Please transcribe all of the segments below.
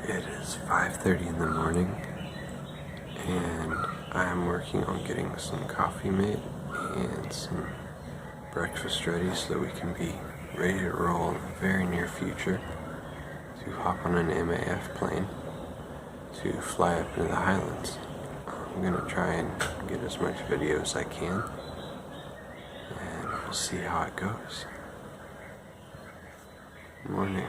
It is 5:30 in the morning, and I'm working on getting some coffee made and some breakfast ready so that we can be ready to roll in the very near future to hop on an MAF plane to fly up into the highlands. I'm going to try and get as much video as I can, and we'll see how it goes. Morning.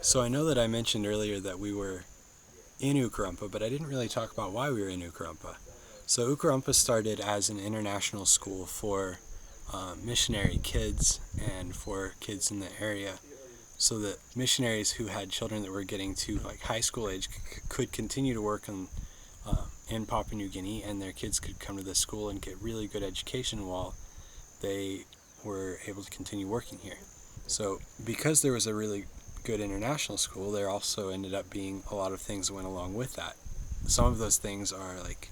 So I know that I mentioned earlier that we were in Ukarumpa, but I didn't really talk about why we were in Ukarumpa. So Ukarumpa started as an international school for missionary kids and for kids in the area, so that missionaries who had children that were getting to like high school age could continue to work in Papua New Guinea, and their kids could come to this school and get really good education while they were able to continue working here. So because there was a really good international school, there also ended up being a lot of things that went along with that. Some of those things are like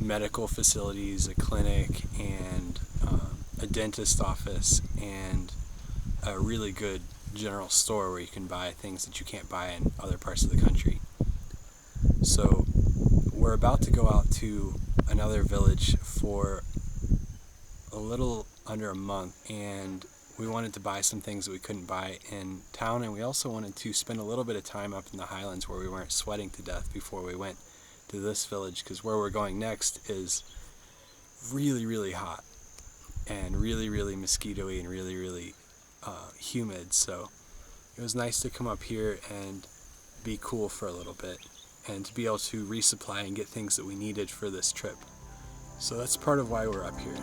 medical facilities, a clinic, and a dentist office, and a really good general store where you can buy things that you can't buy in other parts of the country. So we're about to go out to another village for a little under a month, and we wanted to buy some things that we couldn't buy in town, and we also wanted to spend a little bit of time up in the highlands where we weren't sweating to death before we went to this village, because where we're going next is really, really hot and really, really mosquito-y and really, really humid. So it was nice to come up here and be cool for a little bit and to be able to resupply and get things that we needed for this trip. So that's part of why we're up here.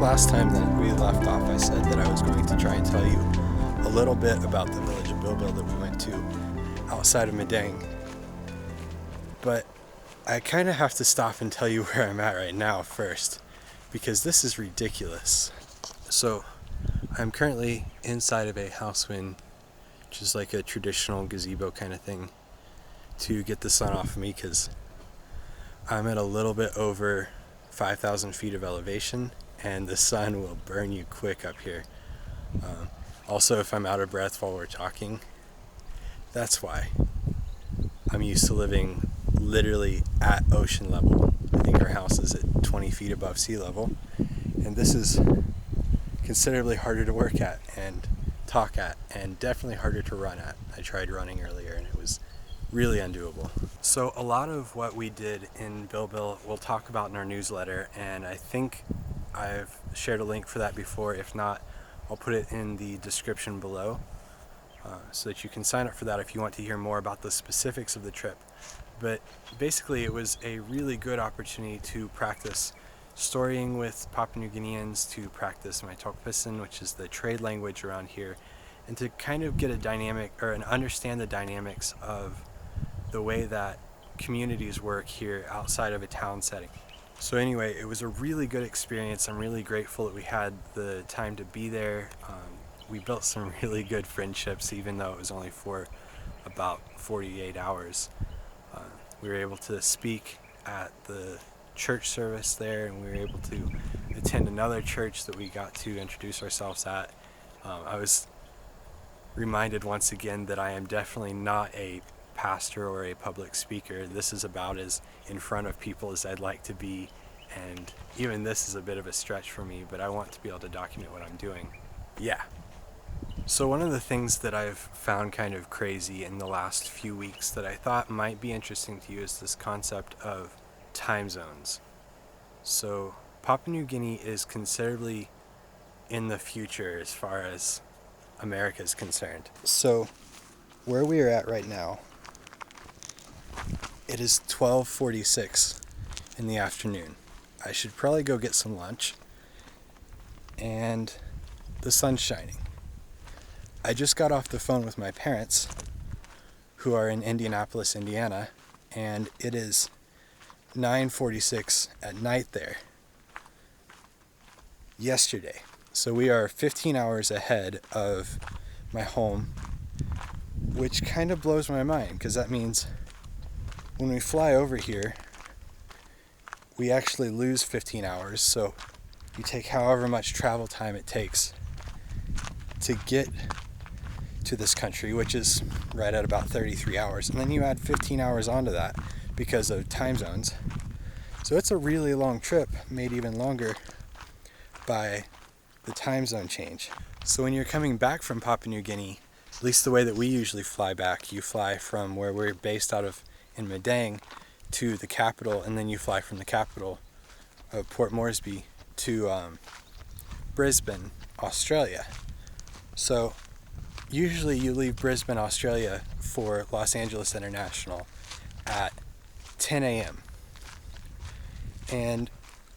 Last time that we left off, I said that I was going to try and tell you a little bit about the village of Bilbil that we went to outside of Madang. But I kind of have to stop and tell you where I'm at right now first, because this is ridiculous. So I'm currently inside of a housewind, which is like a traditional gazebo kind of thing, to get the sun off of me, because I'm at a little bit over 5,000 feet of elevation, and the sun will burn you quick up here. Also, if I'm out of breath while we're talking, that's why. I'm used to living literally at ocean level. I think our house is at 20 feet above sea level, and this is considerably harder to work at and talk at, and definitely harder to run at. I tried running earlier and it was really undoable. So a lot of what we did in Bilbil we'll talk about in our newsletter, and I think I've shared a link for that before. If not, I'll put it in the description below. so that you can sign up for that if you want to hear more about the specifics of the trip. But basically it was a really good opportunity to practice storying with Papua New Guineans, to practice my Tokpisin, which is the trade language around here, and to kind of get a dynamic, or understand the dynamics of the way that communities work here outside of a town setting. So anyway, it was a really good experience. I'm really grateful that we had the time to be there. We built some really good friendships, even though it was only for about 48 hours. We were able to speak at the church service there, and we were able to attend another church that we got to introduce ourselves at. I was reminded once again that I am definitely not a pastor or a public speaker. This is about as in front of people as I'd like to be, and even this is a bit of a stretch for me, but I want to be able to document what I'm doing. Yeah. So one of the things that I've found kind of crazy in the last few weeks that I thought might be interesting to you is this concept of time zones. So Papua New Guinea is considerably in the future as far as America is concerned. So where we are at right now, it is 12:46 in the afternoon. I should probably go get some lunch, and the sun's shining. I just got off the phone with my parents, who are in Indianapolis, Indiana, and it is 9:46 at night there yesterday. So we are 15 hours ahead of my home, which kind of blows my mind, because that means when we fly over here, we actually lose 15 hours. So you take however much travel time it takes to get to this country, which is right at about 33 hours, and then you add 15 hours onto that because of time zones. So it's a really long trip, made even longer by the time zone change. So when you're coming back from Papua New Guinea, at least the way that we usually fly back, you fly from where we're based out of in Madang to the capital, and then you fly from the capital of Port Moresby to Brisbane, Australia. So usually you leave Brisbane, Australia for Los Angeles International at 10 a.m. And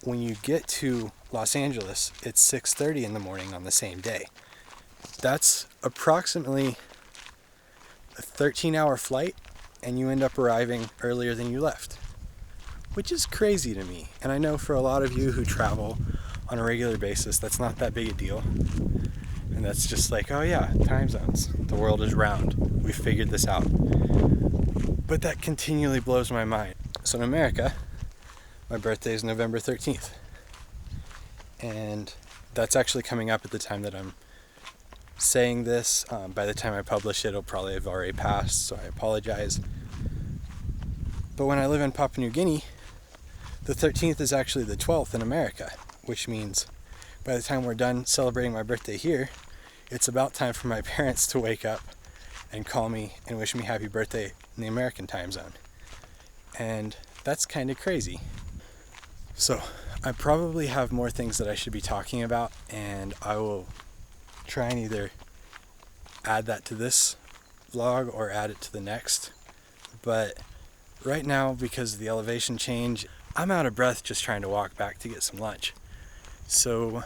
when you get to Los Angeles, it's 6:30 in the morning on the same day. That's approximately a 13-hour flight, and you end up arriving earlier than you left, which is crazy to me. And I know for a lot of you who travel on a regular basis, that's not that big a deal. And that's just like, oh yeah, time zones. The world is round. We figured this out. But that continually blows my mind. So in America, my birthday is November 13th. And that's actually coming up at the time that I'm saying this. By the time I publish it, it'll probably have already passed, so I apologize. But when I live in Papua New Guinea, the 13th is actually the 12th in America, which means by the time we're done celebrating my birthday here, it's about time for my parents to wake up and call me and wish me happy birthday in the American time zone. And that's kind of crazy. So I probably have more things that I should be talking about, and I will try and either add that to this vlog or add it to the next. But right now, because of the elevation change, I'm out of breath just trying to walk back to get some lunch. So,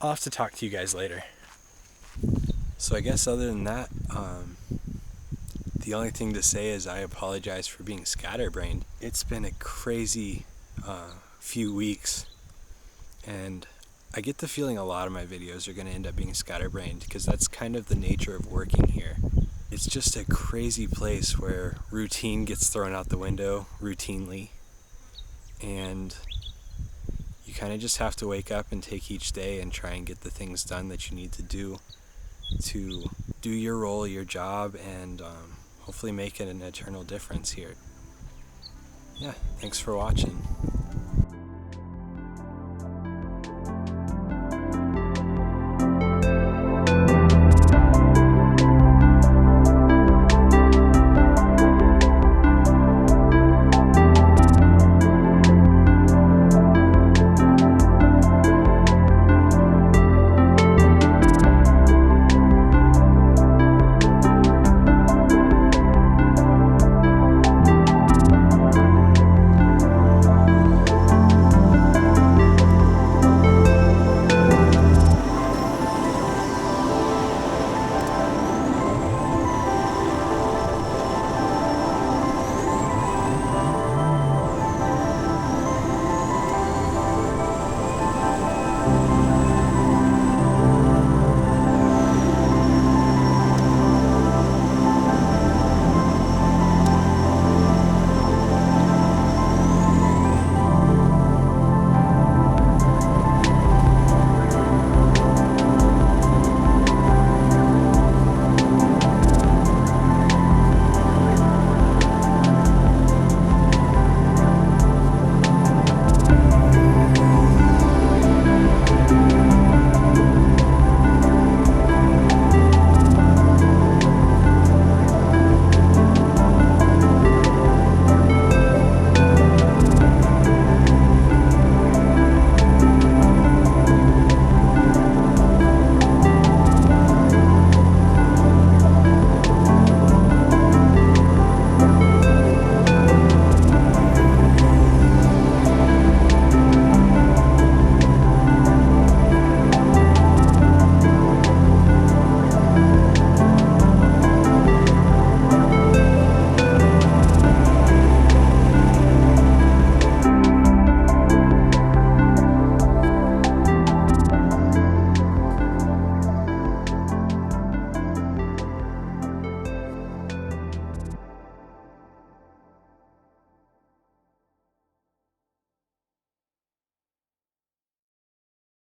I'll have to talk to you guys later. So I guess other than that, the only thing to say is I apologize for being scatterbrained. It's been a crazy few weeks, and I get the feeling a lot of my videos are going to end up being scatterbrained, because that's kind of the nature of working here. It's just a crazy place where routine gets thrown out the window routinely, and you kind of just have to wake up and take each day and try and get the things done that you need to do your role, your job, and hopefully make it an eternal difference here. Yeah, thanks for watching.